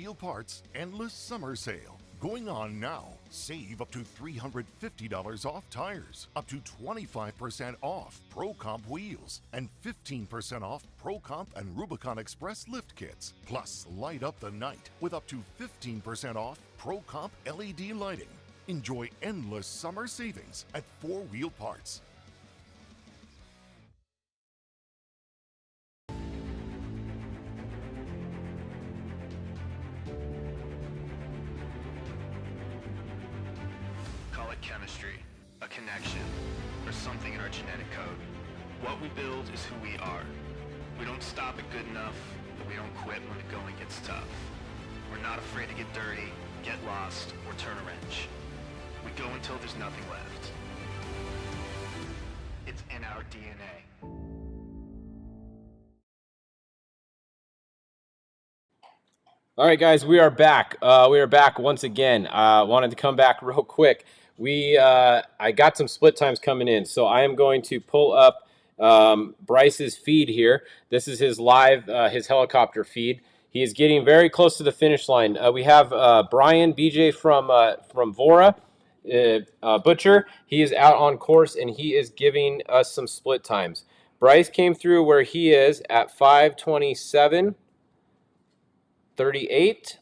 Wheel Parts Endless Summer Sale. Going on now. Save up to $350 off tires, up to 25% off Pro Comp wheels, and 15% off Pro Comp and Rubicon Express lift kits. Plus, light up the night with up to 15% off Pro Comp LED lighting. Enjoy endless summer savings at 4 Wheel Parts. Call it chemistry, a connection, or something in our genetic code. What we build is who we are. We don't stop at good enough, but we don't quit when the going gets tough. We're not afraid to get dirty, get lost, or turn a wrench. We go until there's nothing left. It's in our DNA. All right, guys, we are back. We are back once again. Wanted to come back real quick. I got some split times coming in, so I am going to pull up Bryce's feed here. This is his live, his helicopter feed. He is getting very close to the finish line. We have Brian BJ from Vora, Butcher. He is out on course, and he is giving us some split times. Bryce came through where he is at 5:27:38.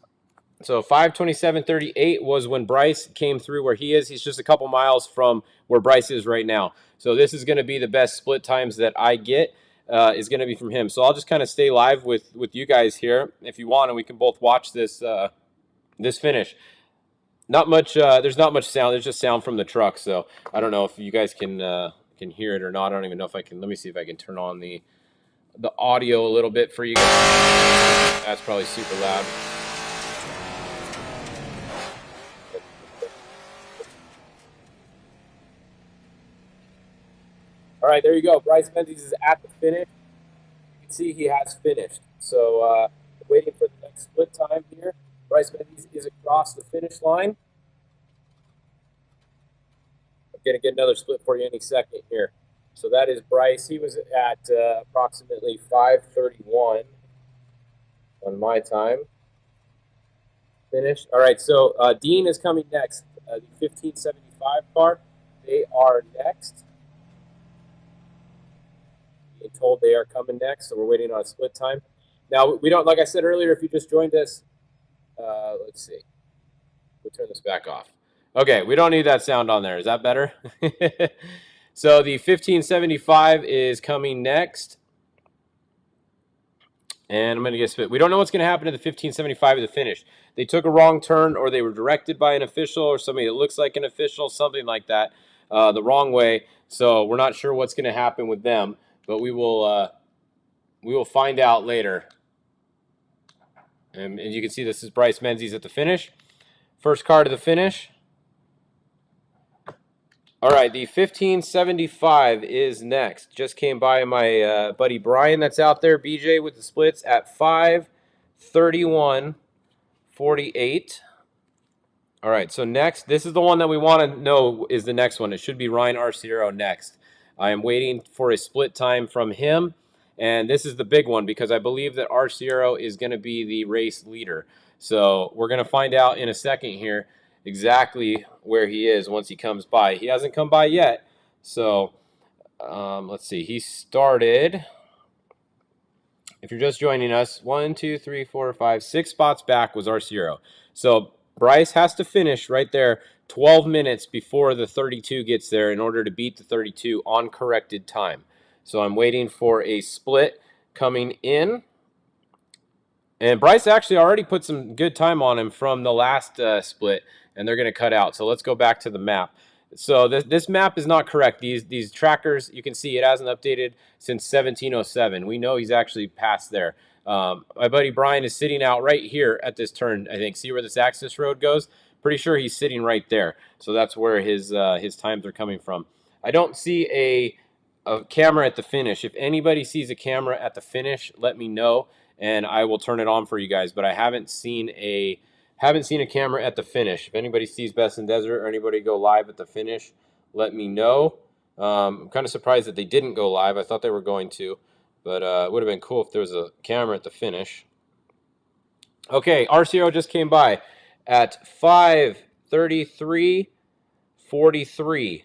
So 5:27:38 was when Bryce came through where he is. He's just a couple miles from where Bryce is right now. So this is going to be the best split times that I get. Is going to be from him. So I'll just kind of stay live with you guys here if you want, and we can both watch this this finish. Not much. There's not much sound. There's just sound from the truck. So I don't know if you guys can hear it or not. I don't even know if I can. Let me see if I can turn on the audio a little bit for you guys. That's probably super loud. All right, there you go. Bryce Menzies is at the finish. You can see he has finished. So waiting for the next split time here. Bryce Menzies is across the finish line. I'm going to get another split for you any second here. So that is Bryce. He was at approximately 5:31 on my time. Finished. All right, so Dean is coming next. The 1575 car. They are next. Being told they are coming next, so we're waiting on a split time. Now, we don't, like I said earlier, if you just joined us, let's see. We'll turn this back off. Okay, we don't need that sound on there. Is that better? So the 1575 is coming next. And I'm going to get split. We don't know what's going to happen to the 1575 at the finish. They took a wrong turn, or they were directed by an official or somebody that looks like an official, something like that, the wrong way. So we're not sure what's going to happen with them, but we will find out later. And you can see this is Bryce Menzies at the finish. First car to the finish. All right, the 1575 is next. Just came by my buddy Brian that's out there, BJ, with the splits at 5:31:48. All right, so next, this is the one that we want to know is the next one. It should be Ryan Arciero next. I am waiting for a split time from him, and this is the big one because I believe that Arciero is going to be the race leader. So we're going to find out in a second here exactly where he is once he comes by. He hasn't come by yet. So let's see. He started, if you're just joining us, 1, 2, 3, 4, 5, 6 spots back was Arciero. So Bryce has to finish right there 12 minutes before the 32 gets there in order to beat the 32 on corrected time. So I'm waiting for a split coming in. And Bryce actually already put some good time on him from the last split, and they're going to cut out. So let's go back to the map. So this map is not correct. These trackers, you can see it hasn't updated since 1707. We know he's actually past there. My buddy Brian is sitting out right here at this turn, I think. See where this access road goes? Pretty sure he's sitting right there. So that's where his times are coming from. I don't see a camera at the finish. If anybody sees a camera at the finish, let me know, and I will turn it on for you guys. But I haven't seen a camera at the finish. If anybody sees Best in Desert or anybody go live at the finish, let me know. I'm kind of surprised that they didn't go live. I thought they were going to, but it would have been cool if there was a camera at the finish. Okay, RCO just came by at 5:33:43.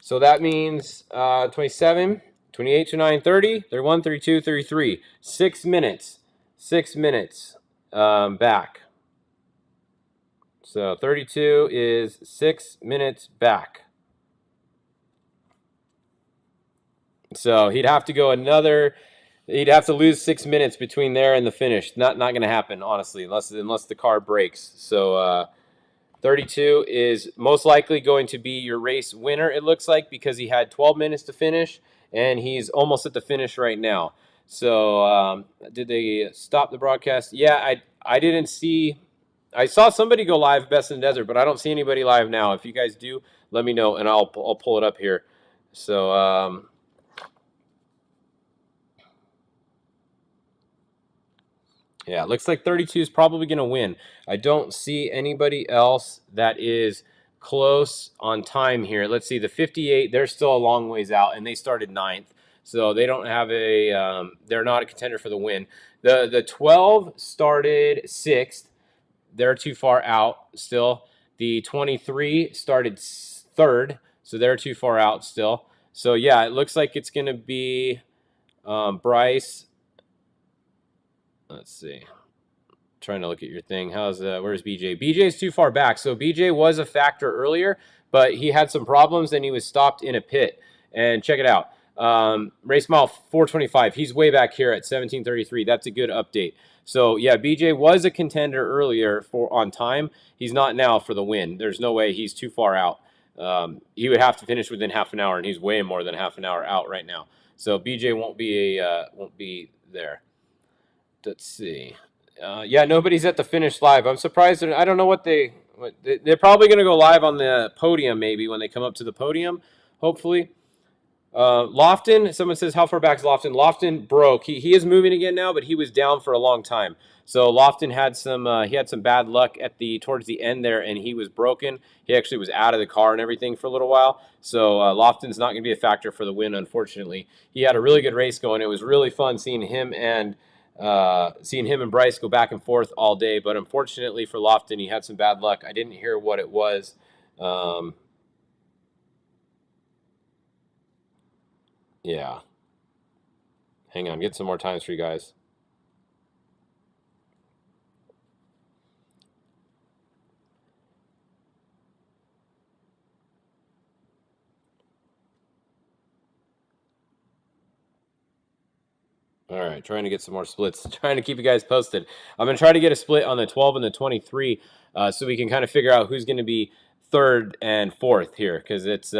So that means 27, 28, 29, 30, 31, 32, 33. 6 minutes. 6 minutes back. So 32 is 6 minutes back. So he'd have to go another. He'd have to lose 6 minutes between there and the finish. Not going to happen, honestly, unless the car breaks. So 32 is most likely going to be your race winner, it looks like, because he had 12 minutes to finish, and he's almost at the finish right now. So did they stop the broadcast? Yeah, I didn't see. I saw somebody go live, Best in the Desert, but I don't see anybody live now. If you guys do, let me know, and I'll pull it up here. So yeah, it looks like 32 is probably going to win. I don't see anybody else that is close on time here. Let's see, the 58, they're still a long ways out, and they started 9th. So they don't have a, they're not a contender for the win. The 12 started 6th. They're too far out still. The 23 started 3rd, so they're too far out still. So yeah, it looks like it's going to be Bryce. Let's see. Trying to look at your thing. Where's BJ? BJ's too far back. So BJ was a factor earlier, but he had some problems and he was stopped in a pit. And check it out. Race mile 425. He's way back here at 17:33. That's a good update. So yeah, BJ was a contender earlier on time. He's not now for the win. There's no way. He's too far out. He would have to finish within half an hour, and he's way more than half an hour out right now. So BJ won't be there. Let's see. Yeah, nobody's at the finish live. I'm surprised. I don't know what they're probably going to go live on the podium maybe when they come up to the podium, hopefully. Lofton, someone says, how far back is Lofton? Lofton broke. He is moving again now, but he was down for a long time. So Lofton had some bad luck towards the end there, and he was broken. He actually was out of the car and everything for a little while. So Lofton's not going to be a factor for the win, unfortunately. He had a really good race going. It was really fun seeing him and Bryce go back and forth all day. But unfortunately for Lofton, he had some bad luck. I didn't hear what it was. Yeah. Hang on, get some more times for you guys. All right, trying to get some more splits. Trying to keep you guys posted. I'm going to try to get a split on the 12 and the 23 so we can kind of figure out who's going to be 3rd and 4th here because it's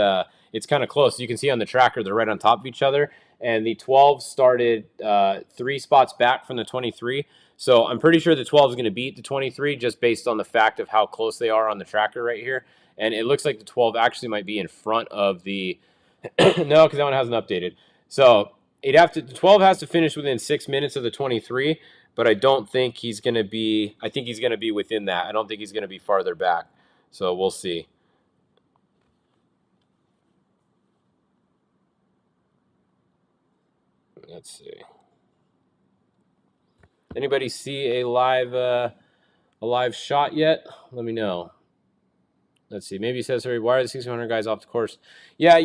kind of close. You can see on the tracker they're right on top of each other. And the 12 started 3 spots back from the 23. So I'm pretty sure the 12 is going to beat the 23 just based on the fact of how close they are on the tracker right here. And it looks like the 12 actually might be in front of the – no, because that one hasn't updated. So – the 12 has to finish within 6 minutes of the 23, but I don't think he's going to be, I think he's going to be within that. I don't think he's going to be farther back. So we'll see. Let's see. Anybody see a live shot yet? Let me know. Let's see. Maybe he says, "Hurry! Why are the 600 guys off the course?" Yeah,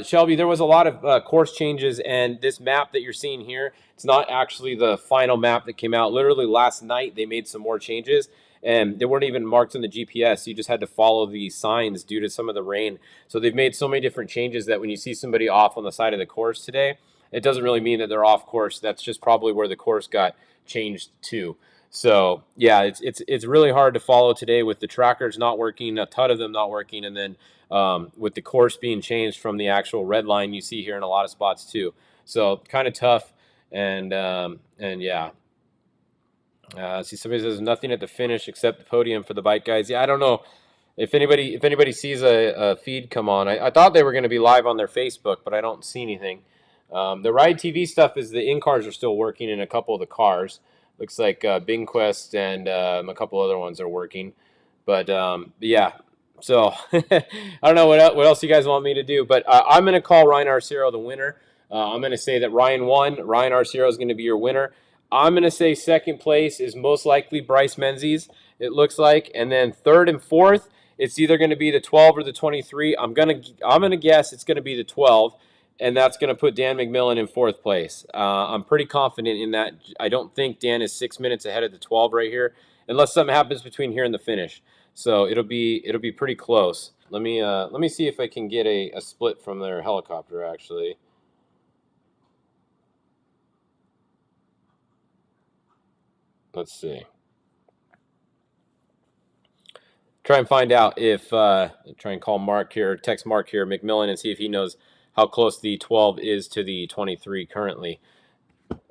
Shelby, there was a lot of course changes, and this map that you're seeing here, it's not actually the final map that came out. Literally last night, they made some more changes, and they weren't even marked on the GPS. You just had to follow the signs due to some of the rain. So they've made so many different changes that when you see somebody off on the side of the course today, it doesn't really mean that they're off course. That's just probably where the course got changed to. So yeah, it's really hard to follow today with the trackers not working, a ton of them not working, and then with the course being changed from the actual red line you see here in a lot of spots too. So kind of tough, and yeah. See, somebody says nothing at the finish except the podium for the bike guys. Yeah, I don't know if anybody sees a feed come on. I thought they were going to be live on their Facebook, but I don't see anything. The Ride TV stuff is the in-cars are still working in a couple of the cars. Looks like Bingquest and a couple other ones are working. But yeah, so I don't know what else you guys want me to do. But I'm going to call Ryan Arcero the winner. I'm going to say that Ryan won. Ryan Arcero is going to be your winner. I'm going to say second place is most likely Bryce Menzies, it looks like. And then third and fourth, it's either going to be the 12 or the 23. I'm gonna guess it's going to be the 12, and that's going to put Dan McMillan in fourth place. I'm pretty confident in that. I don't think Dan is 6 minutes ahead of the 12 right here, unless something happens between here and the finish. So it'll be pretty close. Let me see if I can get a split from their helicopter, actually. Let's see. Try and find out if try and call Mark here, text Mark here, McMillan, and see if he knows how close the 12 is to the 23 currently.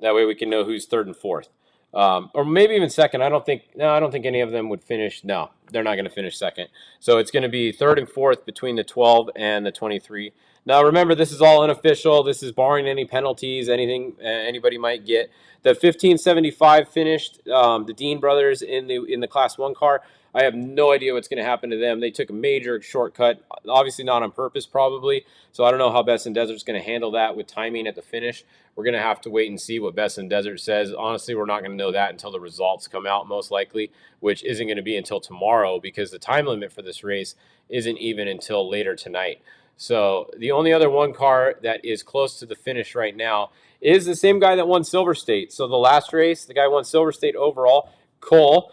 That way we can know who's third and fourth, or maybe even second. I don't think any of them would finish. No, they're not going to finish second. So it's going to be third and fourth between the 12 and the 23. Now remember, this is all unofficial. This is barring any penalties, anything anybody might get. The 1575 finished, the Dean brothers in the Class 1 car. I have no idea what's going to happen to them. They took a major shortcut, obviously not on purpose probably. So I don't know how Best in Desert's going to handle that with timing at the finish. We're going to have to wait and see what Best in Desert says. Honestly, we're not going to know that until the results come out, most likely, which isn't going to be until tomorrow because the time limit for this race isn't even until later tonight. So the only other one car that is close to the finish right now is the same guy that won Silver State. So the last race, the guy won Silver State overall, Cole.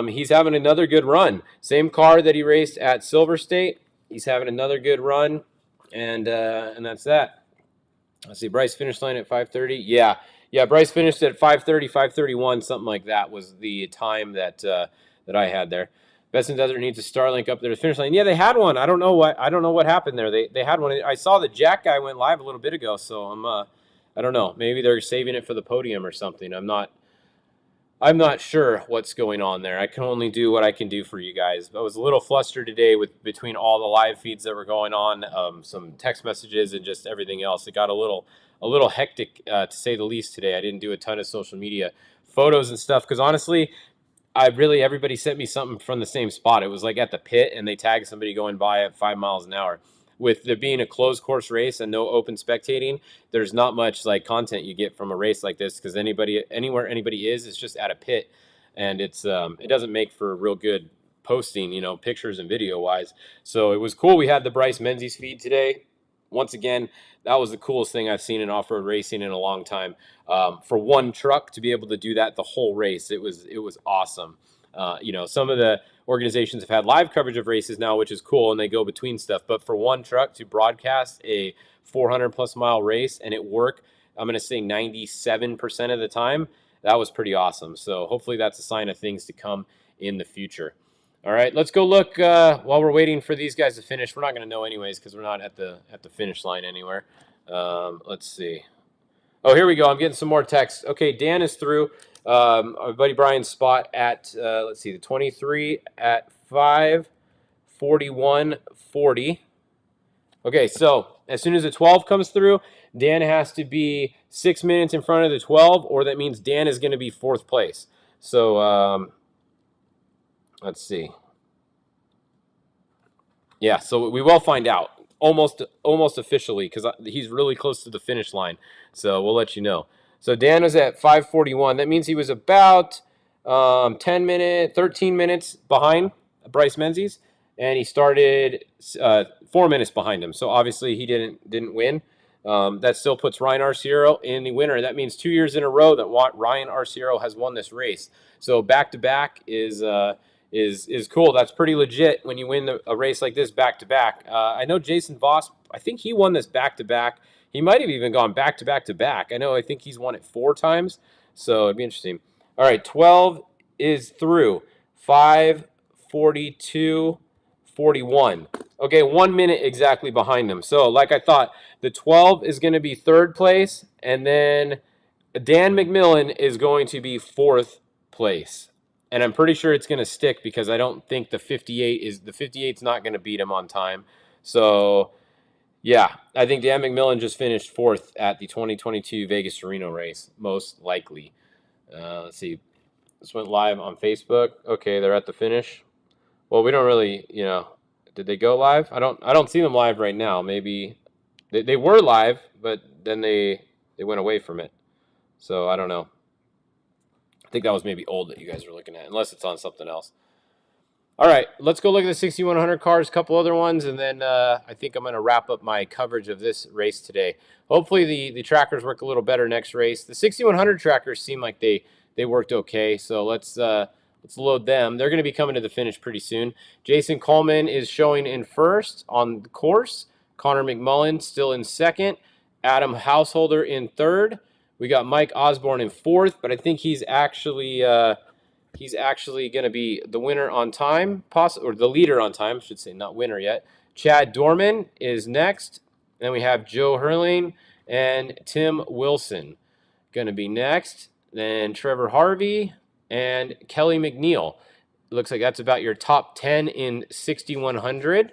He's having another good run. Same car that he raced at Silver State. He's having another good run, and that's that. Let's see, Bryce finished line at 5:30. Yeah, Bryce finished at 5:30, 5:31, something like that was the time that I had there. Best in Desert needs a Starlink up there to the finish line. Yeah, they had one. I don't know what happened there. They had one. I saw the Jack guy went live a little bit ago, so I don't know. Maybe they're saving it for the podium or something. I'm not sure what's going on there. I can only do what I can do for you guys. I was a little flustered today between all the live feeds that were going on, some text messages, and just everything else. It got a little hectic, to say the least, today. I didn't do a ton of social media photos and stuff because honestly, everybody sent me something from the same spot. It was like at the pit, and they tagged somebody going by at 5 miles an hour. With there being a closed course race and no open spectating, there's not much like content you get from a race like this because anywhere anybody is, it's just at a pit, and it doesn't make for real good posting, pictures and video wise. So it was cool. We had the Bryce Menzies feed today. Once again, that was the coolest thing I've seen in off-road racing in a long time. For one truck to be able to do that the whole race, it was awesome. Some of the organizations have had live coverage of races now, which is cool, and they go between stuff. But for one truck to broadcast a 400-plus mile race and it work, I'm going to say 97% of the time, that was pretty awesome. So hopefully that's a sign of things to come in the future. All right, let's go look while we're waiting for these guys to finish. We're not going to know anyways because we're not at the finish line anywhere. Let's see. Oh, here we go. I'm getting some more text. Okay, Dan is through. Our buddy Brian's spot at, let's see, the 23 at 5:41:40. Okay, so as soon as the 12 comes through, Dan has to be 6 minutes in front of the 12, or that means Dan is going to be fourth place. So let's see. Yeah, so we will find out almost officially because he's really close to the finish line. So we'll let you know. So Dan was at 5:41. That means he was about 13 minutes behind Bryce Menzies, and he started 4 minutes behind him. So obviously he didn't win. That still puts Ryan Arciero in the winner. That means 2 years in a row that Ryan Arciero has won this race. So back to back is cool. That's pretty legit when you win a race like this back to back. I know Jason Voss. I think he won this back to back. He might have even gone back to back to back. I think he's won it 4 times. So it'd be interesting. All right, 12 is through. 5:42:41. Okay, 1 minute exactly behind them. So like I thought, the 12 is going to be third place, and then Dan McMillan is going to be fourth place. And I'm pretty sure it's going to stick because I don't think the 58's not going to beat him on time. So yeah, I think Dan McMillan just finished fourth at the 2022 Vegas to Reno race, most likely. Let's see. This went live on Facebook. Okay, they're at the finish. Well, we don't really, did they go live? I don't see them live right now. Maybe they were live, but then they went away from it. So I don't know. I think that was maybe old that you guys were looking at, unless it's on something else. All right, let's go look at the 6,100 cars, a couple other ones, and then I think I'm going to wrap up my coverage of this race today. Hopefully the trackers work a little better next race. The 6,100 trackers seem like they worked okay, so let's load them. They're going to be coming to the finish pretty soon. Jason Coleman is showing in first on the course. Connor McMullen still in second. Adam Householder in third. We got Mike Osborne in fourth, but I think he's actually going to be the winner on time, or the leader on time, I should say, not winner yet. Chad Dorman is next. Then we have Joe Hurling and Tim Wilson going to be next. Then Trevor Harvey and Kelly McNeil. Looks like that's about your top 10 in 6,100.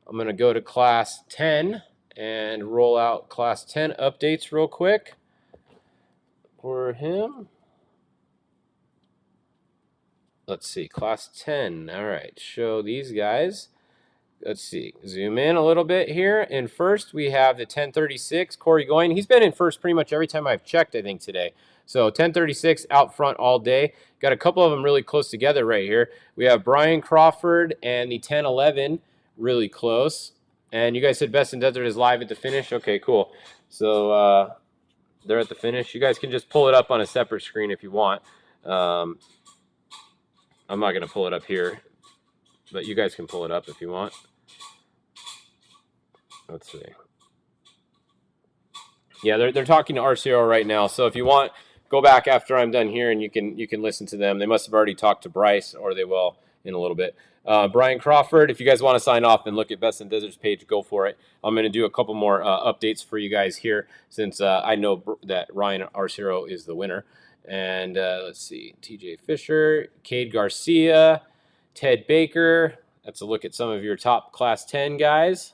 I'm going to go to Class 10 and roll out Class 10 updates real quick for him. Let's see, Class 10. All right, show these guys. Let's see, zoom in a little bit here. In first, we have the 1036, Corey Goyne. He's been in first pretty much every time I've checked, I think, today. So 1036 out front all day. Got a couple of them really close together right here. We have Brian Crawford and the 1011 really close. And you guys said Best in Desert is live at the finish? Okay, cool. So they're at the finish. You guys can just pull it up on a separate screen if you want. I'm not going to pull it up here, but you guys can pull it up if you want. Let's see. Yeah, they're talking to RCO right now. So if you want, go back after I'm done here and you can listen to them. They must have already talked to Bryce, or they will in a little bit. Brian Crawford, if you guys want to sign off and look at Best in Desert's page, go for it. I'm going to do a couple more updates for you guys here, since I know that Ryan RCO is the winner. And let's see, TJ Fisher, Cade Garcia, Ted Baker. That's a look at some of your top Class 10 guys.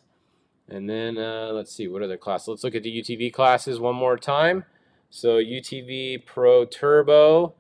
And then let's see, what other class? Let's look at the UTV classes one more time. So UTV Pro Turbo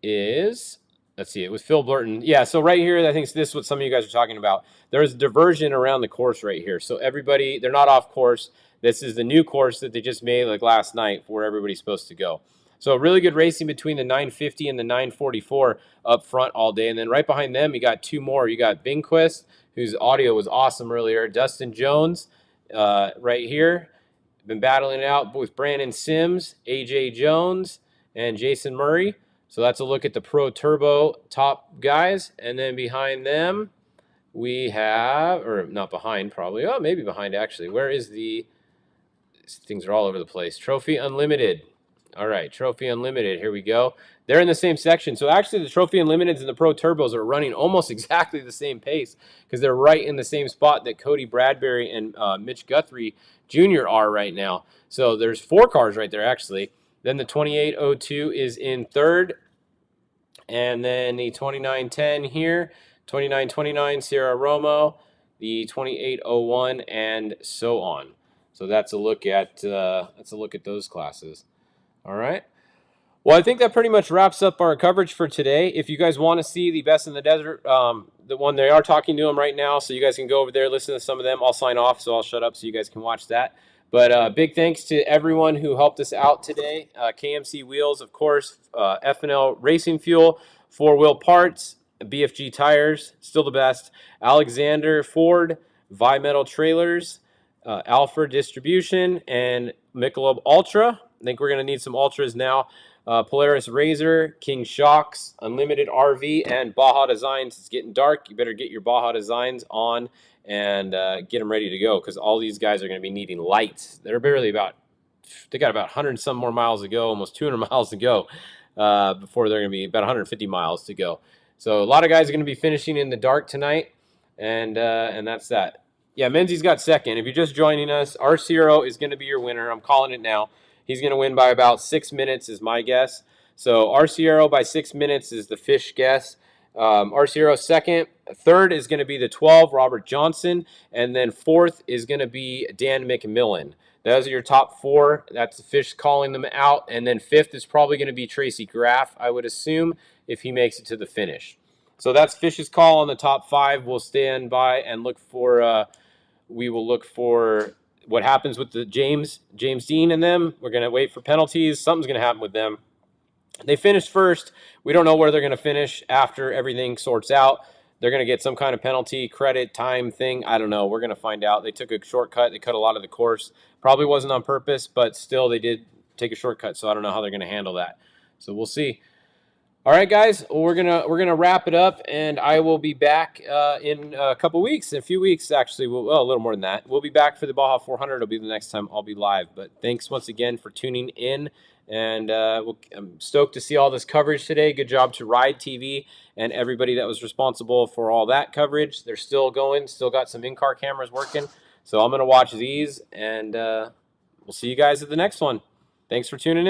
is, let's see, it was Phil Blurton. Yeah, so right here, I think this is what some of you guys are talking about. There's a diversion around the course right here. So everybody, they're not off course. This is the new course that they just made like last night for where everybody's supposed to go. So really good racing between the 950 and the 944 up front all day. And then right behind them, you got two more. You got Bingquist, whose audio was awesome earlier. Dustin Jones right here. Been battling it out with Brandon Sims, AJ Jones, and Jason Murray. So that's a look at the Pro Turbo top guys. And then behind them, we have, or not behind probably, oh, maybe behind actually. Where is the, these things are all over the place. Trophy Unlimited. All right, Trophy Unlimited, here we go. They're in the same section. So actually the Trophy Unlimiteds and the Pro Turbos are running almost exactly the same pace, because they're right in the same spot that Cody Bradbury and Mitch Guthrie Jr. are right now. So there's four cars right there, actually. Then the 2802 is in third. And then the 2910 here, 2929 Sierra Romo, the 2801, and so on. So that's a look at those classes. All right. Well, I think that pretty much wraps up our coverage for today. If you guys want to see the Best in the Desert, the one they are talking to them right now, so you guys can go over there, listen to some of them. I'll sign off, so I'll shut up so you guys can watch that. But big thanks to everyone who helped us out today. KMC Wheels, of course, F&L Racing Fuel, 4-Wheel Parts, BFG Tires, still the best. Alexander Ford, Vi-Metal Trailers, Alpha Distribution, and Michelob Ultra. I think we're going to need some Ultras now. Polaris Razor, King Shocks, Unlimited RV, and Baja Designs. It's getting dark. You better get your Baja Designs on and get them ready to go, because all these guys are going to be needing lights. They're barely they got about 100 and some more miles to go, almost 200 miles to go before they're going to be about 150 miles to go. So a lot of guys are going to be finishing in the dark tonight, and that's that. Yeah, Menzies got second. If you're just joining us, RCO is going to be your winner. I'm calling it now. He's going to win by about 6 minutes is my guess. So RCO by 6 minutes is the fish guess. RCO second. Third is going to be the 12, Robert Johnson. And then fourth is going to be Dan McMillan. Those are your top four. That's the fish calling them out. And then fifth is probably going to be Tracy Graff, I would assume, if he makes it to the finish. So that's Fish's call on the top five. We'll stand by and look for, we will look for what happens with the James Dean and them. We're going to wait for penalties. Something's going to happen with them. They finished first. We don't know where they're going to finish after everything sorts out. They're going to get some kind of penalty, credit, time thing. I don't know. We're going to find out. They took a shortcut. They cut a lot of the course. Probably wasn't on purpose, but still they did take a shortcut. So I don't know how they're going to handle that. So we'll see. All right, guys. Well, we're gonna wrap it up, and I will be back in a couple weeks, in a few weeks actually. Well, a little more than that. We'll be back for the Baja 400. It'll be the next time I'll be live. But thanks once again for tuning in, and I'm stoked to see all this coverage today. Good job to Ride TV and everybody that was responsible for all that coverage. They're still going. Still got some in-car cameras working. So I'm gonna watch these, and we'll see you guys at the next one. Thanks for tuning in.